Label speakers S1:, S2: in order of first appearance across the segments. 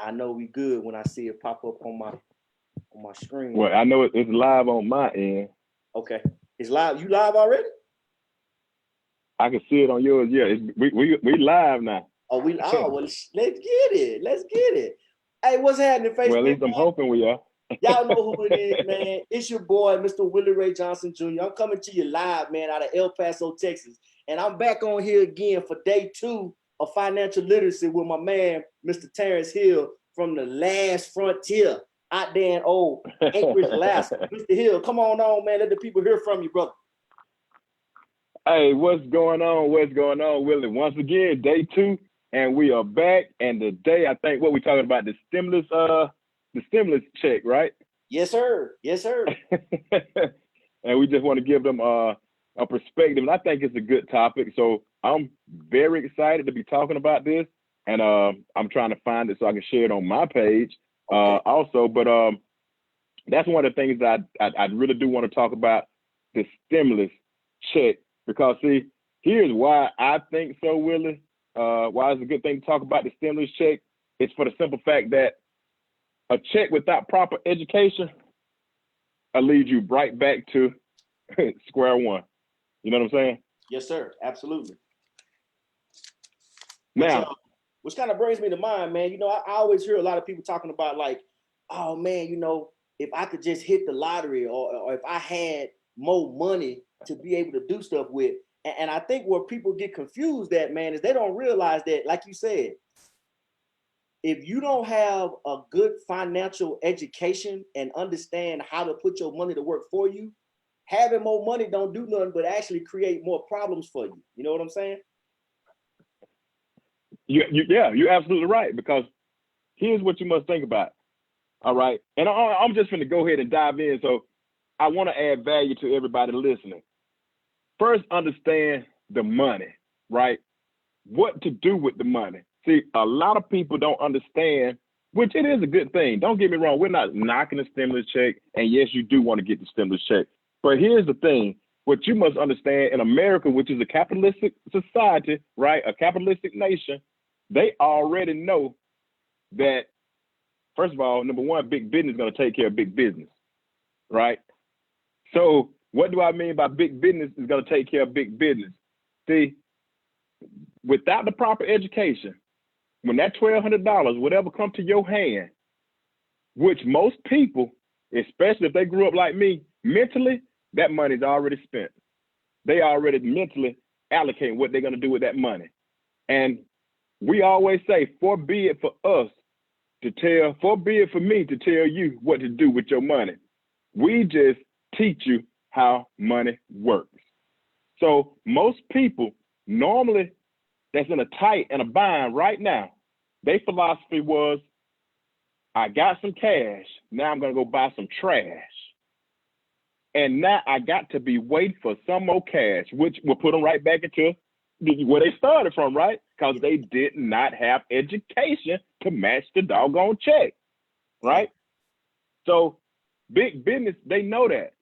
S1: I know we good when I see it pop up on my screen.
S2: Well, I know it's live on my end.
S1: Okay, it's live. You live already?
S2: I can see it on yours. Yeah, we live now.
S1: Oh, well, let's get it. Let's get it. Hey, what's happening, Facebook?
S2: Well, at least I'm hoping we are.
S1: Y'all know who it is, man. It's your boy, Mr. Willie Ray Johnson Jr. I'm coming to you live, man, out of El Paso, Texas. And I'm back on here again for day 2 of financial literacy with my man, Mr. Terrence Hill from the last frontier out there in old Anchorage, Alaska. Mr. Hill, come on, man. Let the people hear from you, brother.
S2: Hey, what's going on? What's going on, Willie? Once again, day 2, and we are back. And today, I think what we're talking about, the stimulus check, right?
S1: Yes, sir. Yes, sir.
S2: And we just want to give them a perspective. And I think it's a good topic. So I'm very excited to be talking about this. And I'm trying to find it so I can share it on my page also. But that's one of the things that I really do want to talk about, the stimulus check. Because, see, here's why I think so, Willie. Why it's a good thing to talk about the stimulus check. It's for the simple fact that a check without proper education will lead you right back to square one. You know what I'm saying?
S1: Yes, sir. Absolutely.
S2: Now,
S1: which kind of brings me to mind, man. You know, I always hear a lot of people talking about like, oh, man, you know, if I could just hit the lottery or if I had more money to be able to do stuff with. And I think where people get confused at, man, is they don't realize that, like you said, if you don't have a good financial education and understand how to put your money to work for you, having more money don't do nothing but actually create more problems for you. You know what I'm saying?
S2: Yeah, you're absolutely right. Because here's what you must think about. All right. And I'm just going to go ahead and dive in. So I want to add value to everybody listening. First, understand the money, right? What to do with the money. See, a lot of people don't understand, which it is a good thing. Don't get me wrong. We're not knocking the stimulus check. And yes, you do want to get the stimulus check. But here's the thing. What you must understand in America, which is a capitalistic society, right? A capitalistic nation, they already know that, first of all, number one, big business is going to take care of big business, right? So what do I mean by big business is going to take care of big business? See, without the proper education, when that $1,200, whatever come to your hand, which most people, especially if they grew up like me, mentally, that money's already spent. They already mentally allocate what they're going to do with that money. And we always say, forbid for me to tell you what to do with your money. We just teach you how money works. So most people normally that's in a tight and a bind right now, their philosophy was, I got some cash, now I'm going to go buy some trash. And now I got to be waiting for some more cash, which will put them right back into where they started from, right? Because they did not have education to match the doggone check, right? So big business, they know that.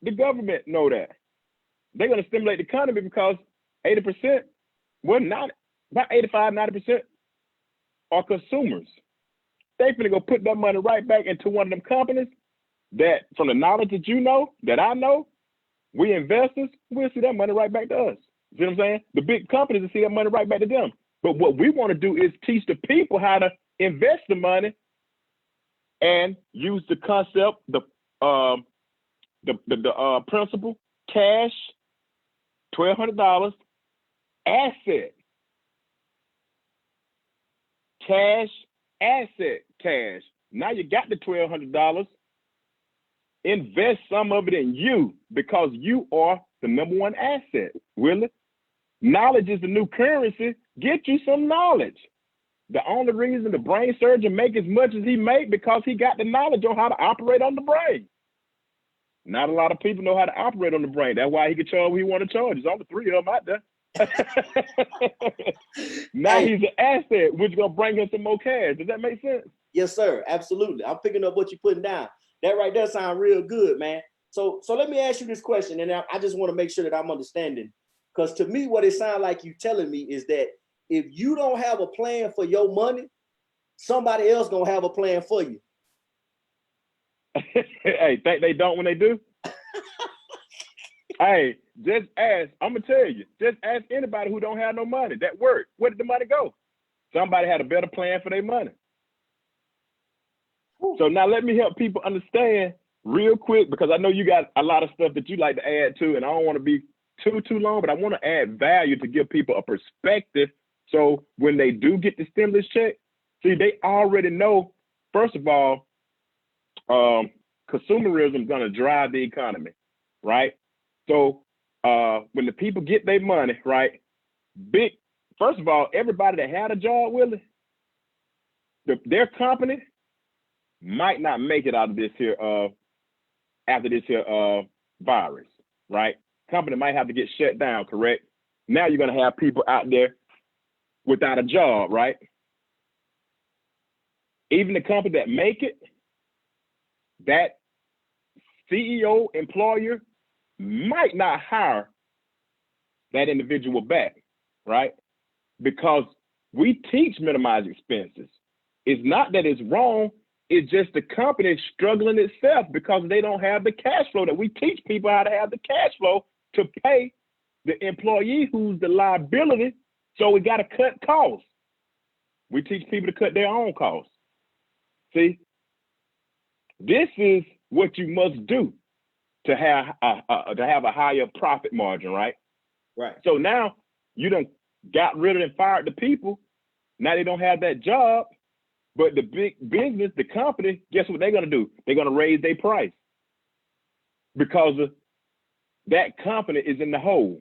S2: The government know that. They're going to stimulate the economy because 80%, well, not about 85, 90% are consumers. They're going to go put that money right back into one of them companies that, from the knowledge that you know, that I know, we investors, we'll see that money right back to us. You know what I'm saying? The big companies will see that money right back to them. But what we want to do is teach the people how to invest the money and use the concept, the principle, cash, $1,200, asset, cash, asset, cash. Now you got the $1,200. Invest some of it in you because you are the number one asset, Willie. Knowledge is the new currency. Get you some knowledge. The only reason the brain surgeon make as much as he make because he got the knowledge on how to operate on the brain. Not a lot of people know how to operate on the brain. That's why he can charge what he want to charge. There's only 3 of them out there. Now he's an asset, which is going to bring him some more cash. Does that make sense?
S1: Yes, sir. Absolutely. I'm picking up what you're putting down. That right there sounds real good, man. So let me ask you this question, and I just want to make sure that I'm understanding. Because to me, what it sounds like you telling me is that if you don't have a plan for your money, somebody else gonna have a plan for you.
S2: Hey, think they don't when they do? Hey, just ask. I'm gonna tell you. Just ask anybody who don't have no money that work. Where did the money go? Somebody had a better plan for their money. So now let me help people understand real quick, because I know you got a lot of stuff that you like to add to, and I don't want to be too long, but I want to add value to give people a perspective. So when they do get the stimulus check, see, they already know, first of all, consumerism is going to drive the economy, right? So when the people get their money, right, first of all, everybody that had a job, Willie, their company might not make it out of this here, after this here virus, right? Company might have to get shut down, correct? Now you're going to have people out there without a job, right? Even the company that make it, that CEO, employer might not hire that individual back, right? Because we teach minimize expenses. It's not that it's wrong, it's just the company is struggling itself because they don't have the cash flow that we teach people how to have the cash flow to pay the employee who's the liability. So we got to cut costs. We teach people to cut their own costs. See, this is what you must do to have a higher profit margin, right?
S1: Right.
S2: So now you done got rid of and fired the people. Now they don't have that job, but the big business, the company, guess what they're gonna do? They're gonna raise their price because of that company is in the hole.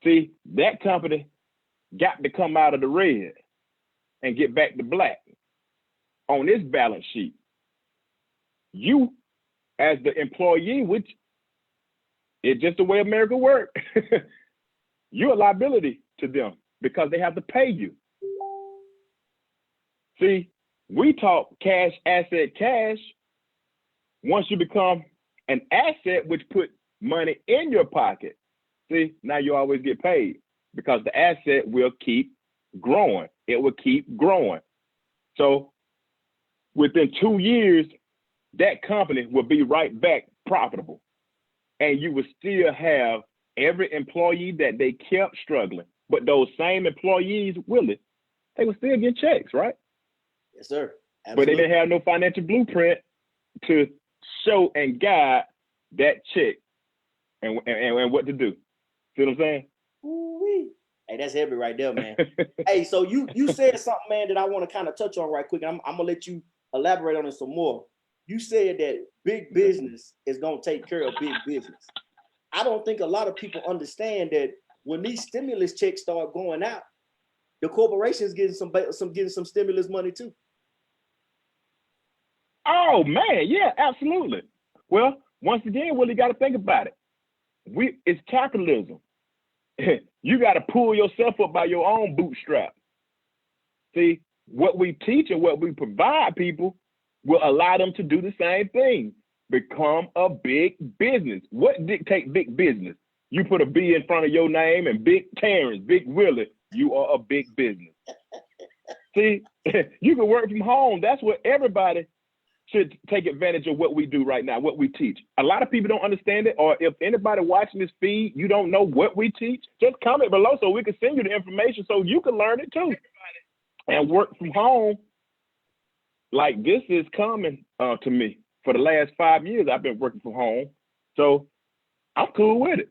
S2: See, that company got to come out of the red and get back to black on this balance sheet. You, as the employee, which is just the way America works, you're a liability to them because they have to pay you. See, we talk cash, asset, cash. Once you become an asset, which put money in your pocket, see, now you always get paid because the asset will keep growing. It will keep growing. So within 2 years, that company will be right back profitable. And you will still have every employee that they kept struggling. But those same employees, Willie, they will still get checks, right?
S1: Yes, sir. Absolutely.
S2: But they didn't have no financial blueprint to show and guide that check and what to do. See what I'm saying?
S1: Ooh-wee. Hey, that's heavy right there, man. Hey, so you said something, man, that I want to kind of touch on right quick. I'm gonna let you elaborate on it some more. You said that big business is gonna take care of big business. I don't think a lot of people understand that when these stimulus checks start going out, the corporations getting some stimulus money too.
S2: Oh man, yeah, absolutely. Well, once again, Willie, got to think about it. It's capitalism. You got to pull yourself up by your own bootstrap. See, what we teach and what we provide people will allow them to do the same thing. Become a big business. What dictates big business? You put a B in front of your name and Big Terrence, Big Willie, you are a big business. See, you can work from home. That's what everybody should take advantage of what we do right now, what we teach. A lot of people don't understand it, or if anybody watching this feed, you don't know what we teach, just comment below so we can send you the information so you can learn it too. And work from home, like this is common to me. For the last 5 years, I've been working from home. So I'm cool with it.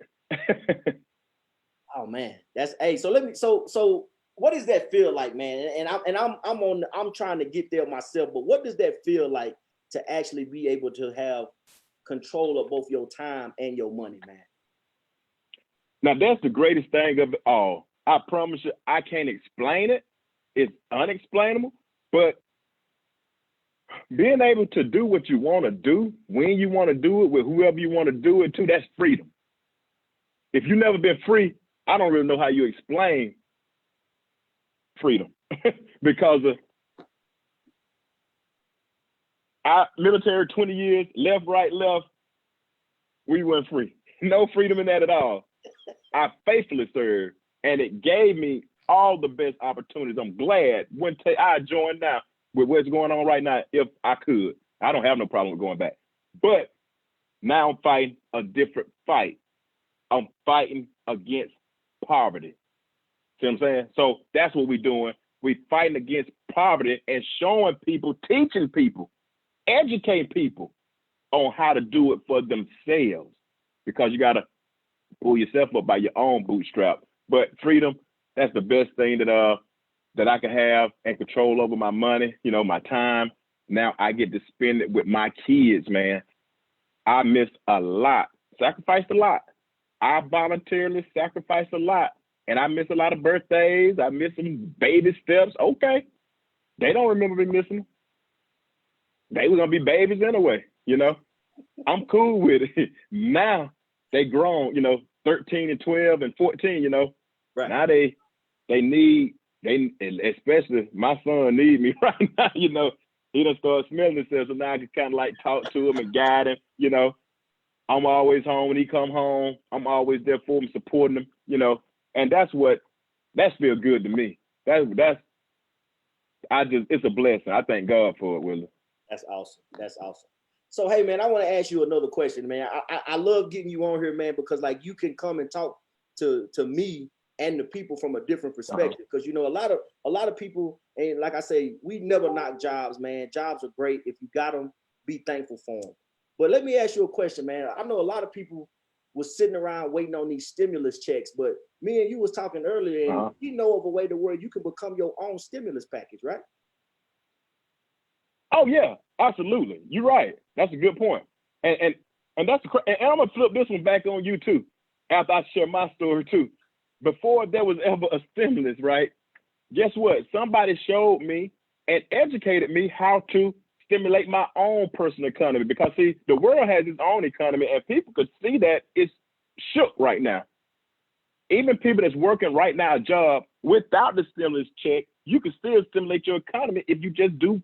S1: Oh man, that's hey. So let me. So what does that feel like, man? And I'm trying to get there myself. But what does that feel like to actually be able to have control of both your time and your money, man?
S2: Now that's the greatest thing of it all. I promise you, I can't explain it. It's unexplainable. But being able to do what you want to do, when you want to do it, with whoever you want to do it to, that's freedom. If you've never been free, I don't really know how you explain freedom because our military 20 years, left, right, left, we weren't free. No freedom in that at all. I faithfully served, and it gave me all the best opportunities. I'm glad I join now with what's going on right now if I could. I don't have no problem with going back. But now I'm fighting a different fight. I'm fighting against poverty. See what I'm saying? So that's what we're doing. We're fighting against poverty and showing people, teaching people, educating people on how to do it for themselves, because you got to pull yourself up by your own bootstrap. But freedom, that's the best thing that I can have, and control over my money, you know, my time. Now I get to spend it with my kids, man. I missed a lot, sacrificed a lot. I voluntarily sacrificed a lot. And I miss a lot of birthdays. I miss some baby steps. Okay. They don't remember me missing them. They were going to be babies anyway, you know. I'm cool with it. Now they grown, you know, 13 and 12 and 14, you know.
S1: Right.
S2: Now they especially my son need me right now, you know. He done started smelling himself, so now I can kind of like talk to him and guide him, you know. I'm always home when he come home. I'm always there for him, supporting him, you know. And that feels good to me. It's a blessing. I thank God for it, Willie.
S1: That's awesome. That's awesome. So, hey, man, I want to ask you another question, man. I love getting you on here, man, because like you can come and talk to me and the people from a different perspective. Because you know, a lot of people, and like I say, we never knock jobs, man. Jobs are great. If you got them, be thankful for them. But let me ask you a question, man. I know a lot of people was sitting around waiting on these stimulus checks, but me and you was talking earlier, and you know of a way to where you can become your own stimulus package, right?
S2: Oh yeah, absolutely. You're right. That's a good point. And that's and I'm gonna flip this one back on you too, after I share my story too. Before there was ever a stimulus, right? Guess what? Somebody showed me and educated me how to stimulate my own personal economy, because see, the world has its own economy, and people could see that it's shook right now. Even people that's working right now a job without the stimulus check, you can still stimulate your economy if you just do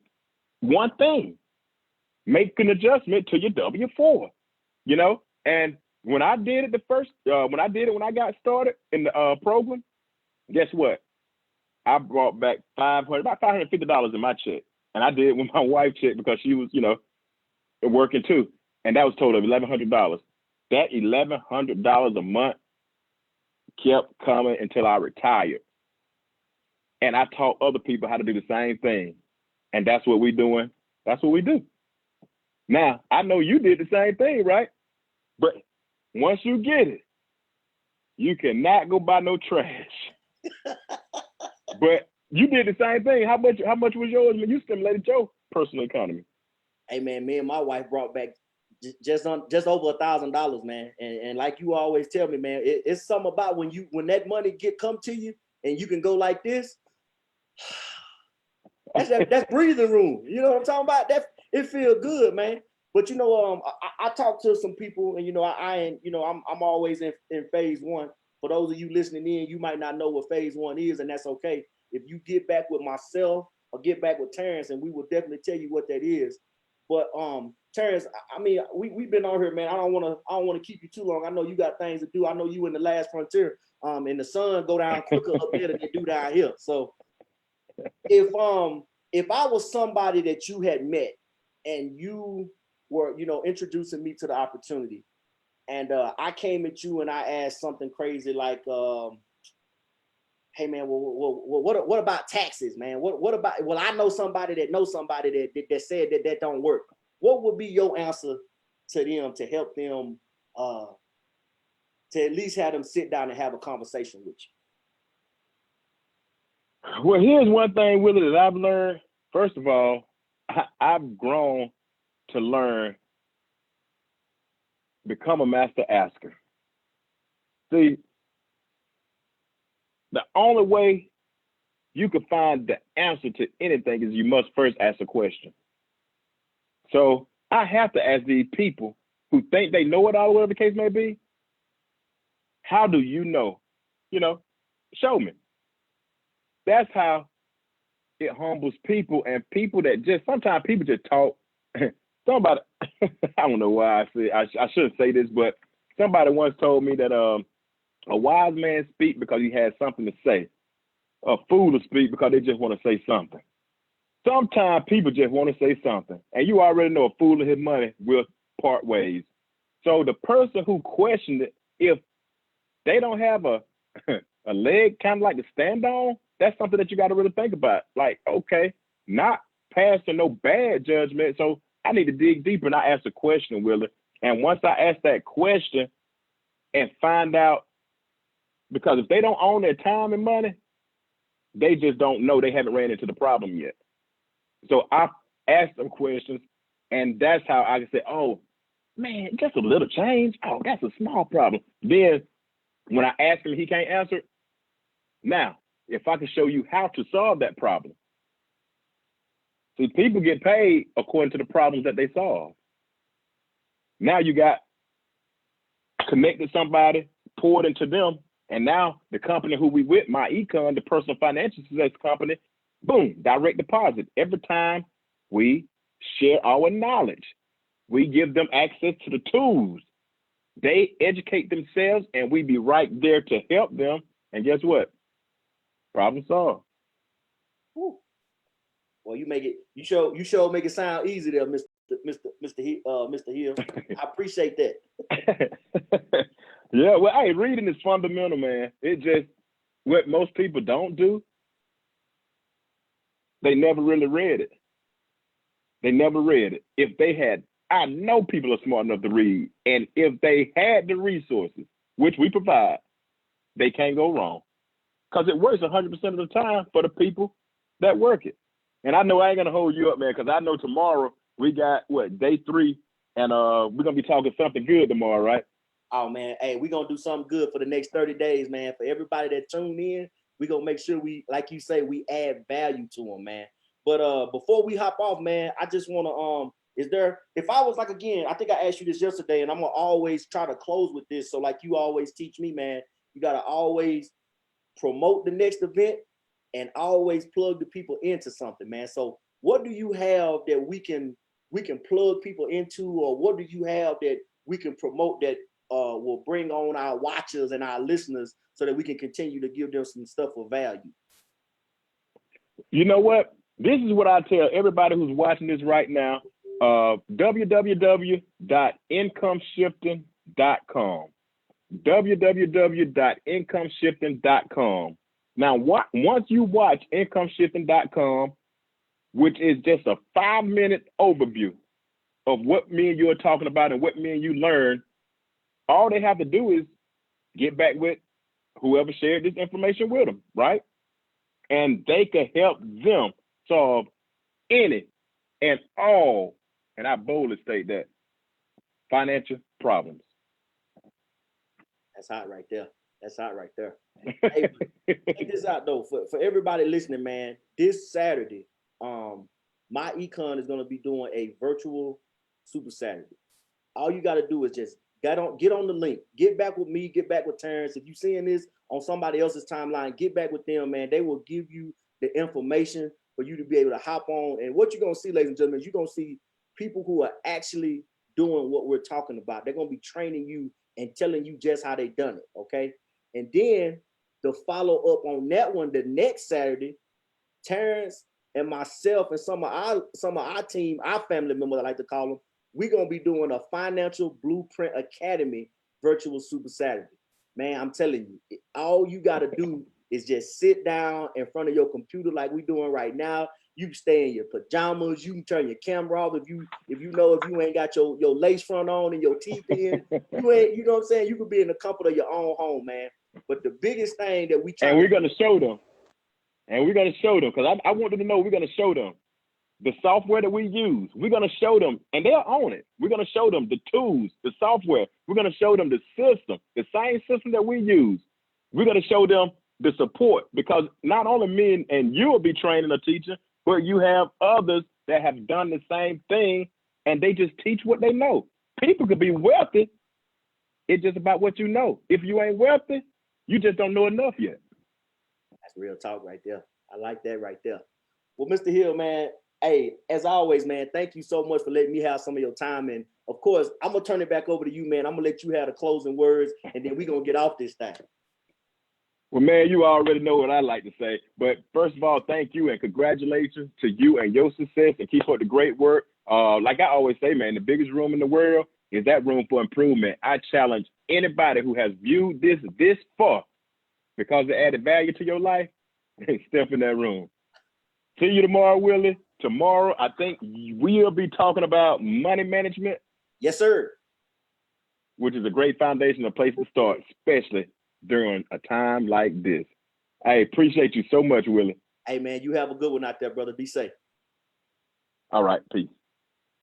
S2: one thing: make an adjustment to your W-4, you know. And when I did it when I got started in the program, guess what? I brought back about $550 in my check. And I did it with my wife check, because she was, you know, working too. And that was total of $1,100. That $1,100 a month kept coming until I retired. And I taught other people how to do the same thing. And that's what we're doing. That's what we do. Now, I know you did the same thing, right? But once you get it, you cannot go buy no trash. But you did the same thing. How much was yours when you stimulated your personal economy?
S1: Hey man, me and my wife brought back just over $1,000, man. And like you always tell me, man, it's something about when that money come to you and you can go like this. That's breathing room. You know what I'm talking about? It feels good, man. But you know, I talked to some people, and you know, I'm always in phase one. For those of you listening in, you might not know what phase one is, and that's okay. If you get back with myself or get back with Terrence, and we will definitely tell you what that is. But Terrence, I mean, we've been on here, man. I don't want to keep you too long. I know you got things to do. I know you in the last frontier. And the sun go down quicker up there than it do down here. So if I was somebody that you had met and you were, you know, introducing me to the opportunity, and I came at you and I asked something crazy like, hey man, what about taxes, man? What about? Well, I know somebody that knows somebody that said that don't work. What would be your answer to them to help them to at least have them sit down and have a conversation with you?
S2: Well, here's one thing, Willie, that I've learned. First of all, I've grown to learn, become a master asker. See, the only way you can find the answer to anything is you must first ask a question. So I have to ask these people who think they know it all, whatever the case may be, how do you know? You know, show me. That's how it humbles people, and people that sometimes people just talk. Somebody, I don't know why I shouldn't say this, but somebody once told me that a wise man speaks because he has something to say. a fool to speak because they just want to say something. Sometimes people just want to say something, and you already know a fool and his money will part ways. So the person who questioned it, if they don't have a a leg kind of like to stand on, that's something that you got to really think about. Like, okay, not passing no bad judgment. So I need to dig deeper, and I ask a question, Willie. And once I ask that question and find out, because if they don't own their time and money, they just don't know. They haven't ran into the problem yet. So I ask them questions, and that's how I can say, oh, man, just a little change. Oh, that's a small problem. Then when I ask him, he can't answer. Now, if I can show you how to solve that problem. See, people get paid according to the problems that they solve. Now you got connected somebody, poured into them, and now the company who we with, my econ, the personal financial success company, boom, direct deposit. Every time we share our knowledge, we give them access to the tools. They educate themselves, and we be right there to help them. And guess what? Problem solved.
S1: Whew. Well, you make it. You show make it sound easy there, Mr. Hill. I appreciate that.
S2: Yeah, well, hey, reading is fundamental, man. It just what most people don't do. They never really read it. They never read it. If they had, I know people are smart enough to read, and if they had the resources, which we provide, they can't go wrong. Because it works 100% of the time for the people that work it. And I know I ain't gonna hold you up, man, because I know tomorrow we got day 3, and we're gonna be talking something good tomorrow, right?
S1: Oh man, hey, we're gonna do something good for the next 30 days, man. For everybody that tuned in, we're gonna make sure we, like you say, we add value to them, man. But before we hop off, man, I just wanna is there, if I was like, again, I think I asked you this yesterday, and I'm gonna always try to close with this. So like you always teach me, man, you gotta always promote the next event and always plug the people into something, man. So what do you have that we can plug people into, or what do you have that we can promote that will bring on our watchers and our listeners so that we can continue to give them some stuff of value?
S2: You know what? This is what I tell everybody who's watching this right now. www.incomeshifting.com. www.incomeshifting.com. Now, once you watch incomeshifting.com, which is just a 5-minute overview of what me and you are talking about and what me and you learn, all they have to do is get back with whoever shared this information with them, right? And they can help them solve any and all, and I boldly state that, financial problems.
S1: That's hot right there. That's hot right there. Hey, check this out though, for everybody listening, man. This Saturday, my econ is gonna be doing a virtual Super Saturday. All you gotta do is just get on the link, get back with me, get back with Terrence. If you're seeing this on somebody else's timeline, get back with them, man. They will give you the information for you to be able to hop on. And what you're gonna see, ladies and gentlemen, is you're gonna see people who are actually doing what we're talking about. They're gonna be training you and telling you just how they done it, okay? And then the follow up on that one, the next Saturday, Terrence and myself and some of our team, our family members, I like to call them, we're gonna be doing a Financial Blueprint Academy virtual Super Saturday. Man, I'm telling you, all you gotta do is just sit down in front of your computer like we're doing right now. You can stay in your pajamas. You can turn your camera off if you ain't got your lace front on and your teeth in. You know what I'm saying? You could be in the comfort of your own home, man. But the biggest thing that
S2: we're gonna show them, because I want them to know we're gonna show them the software that we use. We're gonna show them, and they'll own it. We're gonna show them the tools, the software. We're gonna show them the system, the same system that we use. We're gonna show them the support, because not only me and you will be training a teacher, but you have others that have done the same thing, and they just teach what they know. People could be wealthy. It's just about what you know. If you ain't wealthy, you just don't know enough yet.
S1: That's real talk right there. I like that right there. Well, Mr. Hill, man, hey, as always, man, thank you so much for letting me have some of your time. And of course, I'm gonna turn it back over to you, man. I'm gonna let you have the closing words, and then we're gonna get off this thing.
S2: Well, man, you already know what I like to say. But first of all, thank you and congratulations to you and your success, and keep up the great work. Like I always say, man, the biggest room in the world is that room for improvement. I challenge anybody who has viewed this far because it added value to your life, step in that room. See you tomorrow, Willie. Tomorrow, I think we'll be talking about money management.
S1: Yes, sir.
S2: Which is a great foundation, a place to start, especially during a time like this. I appreciate you so much, Willie.
S1: Hey, man, you have a good one out there, brother. Be safe.
S2: All right, peace.